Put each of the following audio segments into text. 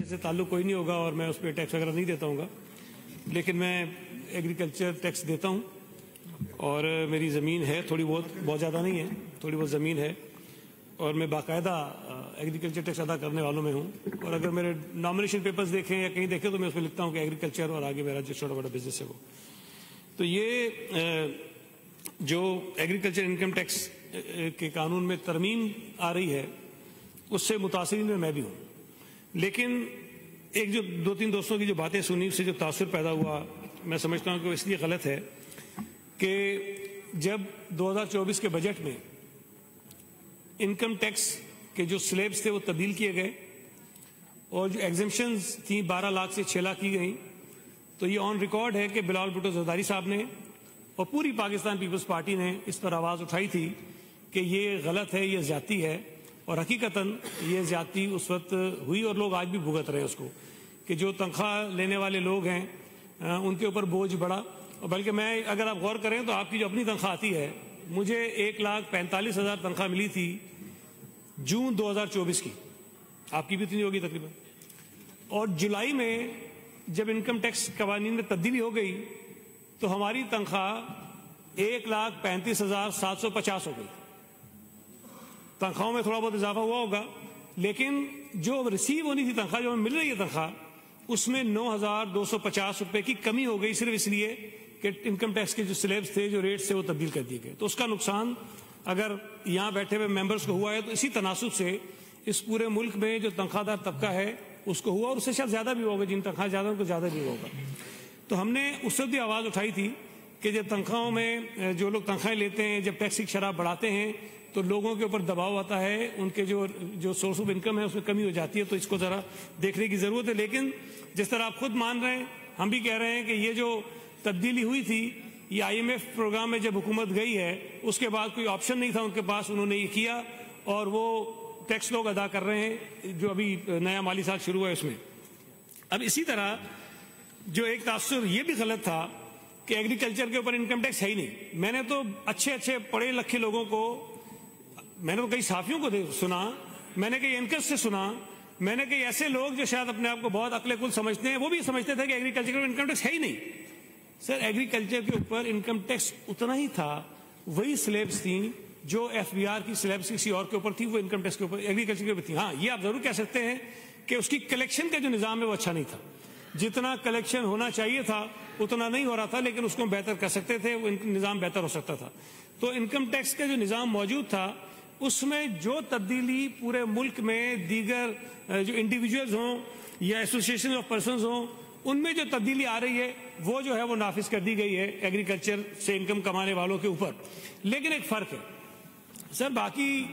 سے تعلق کوئی نہیں ہوگا اور میں اس پہ ٹیکس وغیرہ نہیں دیتا ہوں گا، لیکن میں ایگریکلچر ٹیکس دیتا ہوں اور میری زمین ہے تھوڑی بہت زیادہ نہیں ہے، تھوڑی بہت زمین ہے اور میں باقاعدہ ایگریکلچر ٹیکس ادا کرنے والوں میں ہوں. اور اگر میرے نامنیشن پیپرز دیکھیں یا کہیں دیکھیں تو میں اس میں لکھتا ہوں کہ ایگریکلچر اور آگے میرا جو چھوٹا بڑا بزنس ہے وہ. تو یہ جو ایگریکلچر انکم ٹیکس کے قانون میں ترمیم آ رہی ہے اس سے متاثرین میں بھی ہوں، لیکن ایک جو دو تین دوستوں کی جو باتیں سنی اس سے جو تاثر پیدا ہوا میں سمجھتا ہوں کہ وہ اس لیے غلط ہے کہ جب 2024 کے بجٹ میں انکم ٹیکس کے جو سلیبس تھے وہ تبدیل کیے گئے اور جو ایگزمپشنز تھیں 12 لاکھ سے 6 لاکھ کی گئیں، تو یہ آن ریکارڈ ہے کہ بلاول بھٹو زرداری صاحب نے اور پوری پاکستان پیپلز پارٹی نے اس پر آواز اٹھائی تھی کہ یہ غلط ہے، یہ زیادتی ہے. اور حقیقتاً یہ زیادتی اس وقت ہوئی اور لوگ آج بھی بھگت رہے ہیں اس کو، کہ جو تنخواہ لینے والے لوگ ہیں ان کے اوپر بوجھ بڑھا. اور بلکہ میں اگر آپ غور کریں تو آپ کی جو اپنی تنخواہ آتی ہے، مجھے 1,45,000 تنخواہ ملی تھی جون 2024 کی، آپ کی بھی اتنی ہوگی تقریباً. اور جولائی میں جب انکم ٹیکس قوانین میں تبدیلی ہو گئی تو ہماری تنخواہ 1,35,750 ہو گئی. تنخواہوں میں تھوڑا بہت اضافہ ہوا ہوگا، لیکن جو ریسیو ہونی تھی تنخواہ، جو ہمیں مل رہی ہے تنخواہ، اس میں 9,250 روپے کی کمی ہو گئی، صرف اس لیے کہ انکم ٹیکس کے جو سلیبس تھے، جو ریٹس تھے، وہ تبدیل کر دیے گئے. تو اس کا نقصان اگر یہاں بیٹھے ہوئے ممبرز کو ہوا ہے تو اسی تناسب سے اس پورے ملک میں جو تنخواہ دار طبقہ ہے اس کو ہوا، اور اس سے شاید زیادہ بھی ہوگا، جن تنخواہ زیادہ ان کو زیادہ بھی ہوگا. تو ہم نے اس سے بھی آواز اٹھائی تھی کہ جب تنخواہوں میں جو لوگ تنخواہیں لیتے ہیں، جب ٹیکس کی شرح بڑھاتے ہیں تو لوگوں کے اوپر دباؤ آتا ہے، ان کے جو سورس آف انکم ہے اس میں کمی ہو جاتی ہے. تو اس کو ذرا دیکھنے کی ضرورت ہے. لیکن جس طرح آپ خود مان رہے ہیں، ہم بھی کہہ رہے ہیں کہ یہ جو تبدیلی ہوئی تھی، یہ IMF پروگرام میں جب حکومت گئی ہے اس کے بعد کوئی آپشن نہیں تھا ان کے پاس، انہوں نے یہ کیا اور وہ ٹیکس لوگ ادا کر رہے ہیں جو ابھی نیا مالی سال شروع ہوا ہے اس میں. اب اسی طرح جو ایک تاثر یہ بھی غلط تھا کہ ایگریکلچر کے اوپر انکم ٹیکس ہے ہی نہیں. میں نے تو اچھے پڑھے لکھے لوگوں کو، میں نے تو کئی صحافیوں کو سنا، میں نے کئی اینکرز سے سنا، میں نے کئی ایسے لوگ جو شاید اپنے آپ کو بہت عقل کل سمجھتے ہیں، وہ بھی سمجھتے تھے کہ ایگریکلچر کے اوپر انکم ٹیکس ہے ہی نہیں. سر، ایگریکلچر کے اوپر انکم ٹیکس اتنا ہی تھا، وہی سلیبس تھیں جو FBR کی سلیبس کسی اور کے اوپر تھی، وہ انکم ٹیکس کے اوپر ایگریکلچر کے اوپر تھی. ہاں، یہ آپ ضرور کہہ سکتے ہیں کہ اس کی کلیکشن کا جو نظام ہے وہ اچھا نہیں تھا، جتنا کلیکشن ہونا چاہیے تھا اتنا نہیں ہو رہا تھا، لیکن اس کو بہتر کر سکتے تھے، وہ نظام بہتر ہو سکتا تھا. تو انکم ٹیکس کا جو نظام موجود تھا اس میں جو تبدیلی پورے ملک میں دیگر جو انڈیویجولز ہوں یا ایسوسیشن آف پرسنز ہوں، ان میں جو تبدیلی آ رہی ہے وہ جو ہے وہ نافذ کر دی گئی ہے ایگریکلچر سے انکم کمانے والوں کے اوپر. لیکن ایک فرق ہے سر، باقی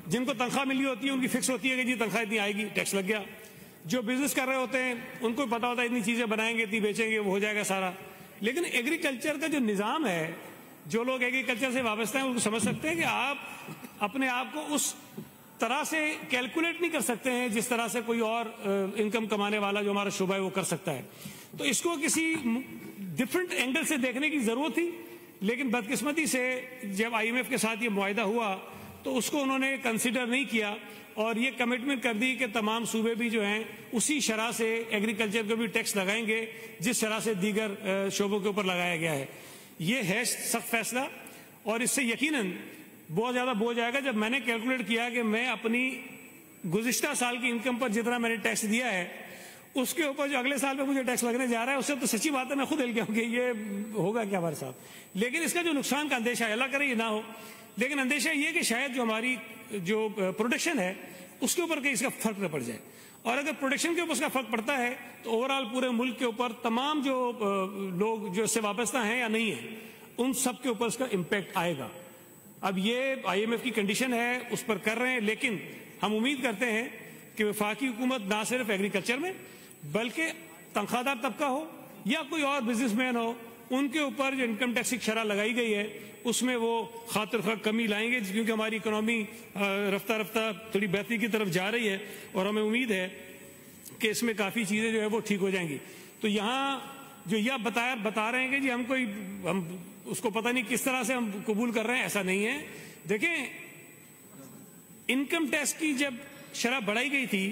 جن کو تنخواہ ملی ہوتی ہے ان کی فکس ہوتی ہے کہ جی تنخواہ اتنی آئے گی، ٹیکس لگ گیا. جو بزنس کر رہے ہوتے ہیں ان کو پتا ہوتا ہے اتنی چیزیں بنائیں گے، اتنی بیچیں گے، وہ ہو جائے گا سارا. لیکن ایگریکلچر کا جو نظام ہے، جو لوگ ایگریکلچر سے وابستہ ہیں ان کو سمجھ سکتے ہیں کہ آپ اپنے آپ کو اس طرح سے کیلکولیٹ نہیں کر سکتے ہیں جس طرح سے کوئی اور انکم کمانے والا جو ہمارا شعبہ ہے وہ کر سکتا ہے. تو اس کو کسی ڈفرنٹ اینگل سے دیکھنے کی ضرورت تھی، لیکن بدقسمتی سے جب IMF کے ساتھ یہ معاہدہ ہوا تو اس کو انہوں نے کنسیڈر نہیں کیا اور یہ کمٹمنٹ کر دی کہ تمام صوبے بھی جو ہیں اسی شرح سے ایگریکلچر کو بھی ٹیکس لگائیں گے جس شرح سے دیگر شعبوں کے اوپر لگایا گیا ہے. یہ ہے سخت فیصلہ اور اس سے یقیناً بہت زیادہ بوجھ آئے گا. جب میں نے کیلکولیٹ کیا کہ میں اپنی گزشتہ سال کی انکم پر جتنا میں نے ٹیکس دیا ہے اس کے اوپر جو اگلے سال پہ مجھے ٹیکس لگنے جا رہا ہے، اس سے تو سچی بات ہے میں خود ہل گیا ہوں کہ یہ ہوگا کیا ہمارے ساتھ. لیکن اس کا جو نقصان کا اندیشہ ہے، اللہ کرے یہ نہ ہو، لیکن اندیشہ یہ کہ شاید جو ہماری جو پروڈکشن ہے اس کے اوپر کہیں اس کا فرق نہ پڑ جائے. اور اگر پروڈکشن کے اوپر اس کا فرق پڑتا ہے تو اوورآل پورے ملک کے اوپر تمام جو لوگ جو اس سے وابستہ ہیں یا نہیں ہیں ان سب کے اوپر اس کا امپیکٹ آئے گا. اب یہ IMF کی کنڈیشن ہے، اس پر کر رہے ہیں، لیکن ہم امید کرتے ہیں کہ وفاقی حکومت نہ صرف ایگریکلچر میں بلکہ تنخواہ دار طبقہ ہو یا کوئی اور بزنس مین ہو، ان کے اوپر جو انکم ٹیکس کی شرح لگائی گئی ہے اس میں وہ خاطر خواہ کمی لائیں گے، کیونکہ ہماری اکنامی رفتہ رفتہ تھوڑی بہتری کی طرف جا رہی ہے اور ہمیں امید ہے کہ اس میں کافی چیزیں جو ہے وہ ٹھیک ہو جائیں گی. تو یہاں جو یہ بتا رہے ہیں کہ جی ہم اس کو پتہ نہیں کس طرح سے ہم قبول کر رہے ہیں، ایسا نہیں ہے. دیکھیں، انکم ٹیکس کی جب شرح بڑھائی گئی تھی